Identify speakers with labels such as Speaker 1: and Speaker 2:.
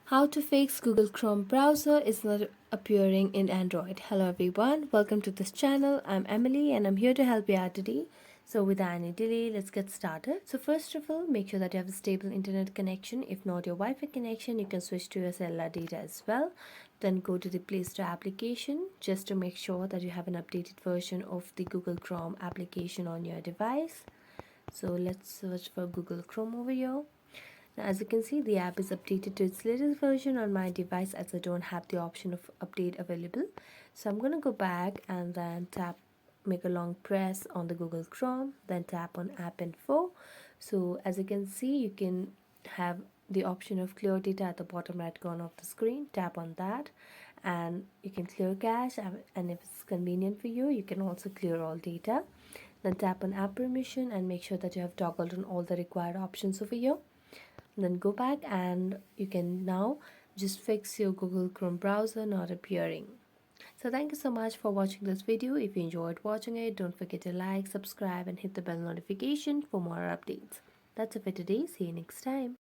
Speaker 1: How to fix Google Chrome browser is not appearing in Android. Hello everyone, welcome to this channel. I'm Emily and I'm here to help you out today. So without any delay, let's get started. So first of all, make sure that you have a stable internet connection. If not your Wi-Fi connection, you can switch to your cellular data as well. Then go to the Play Store application just to make sure that you have an updated version of the Google Chrome application on your device. So let's search for Google Chrome over here. Now, as you can see, the app is updated to its latest version on my device as I don't have the option of update available. So I'm going to go back and then make a long press on the Google Chrome, then tap on App Info. So as you can see, you can have the option of clear data at the bottom right corner of the screen. Tap on that and you can clear cache, and if it's convenient for you, you can also clear all data. Then tap on app permission and make sure that you have toggled on all the required options over here. Then go back and you can now just fix your Google Chrome browser not appearing. So thank you so much for watching this video. If you enjoyed watching it, don't forget to like, subscribe and hit the bell notification for more updates. That's it for today. See you next time.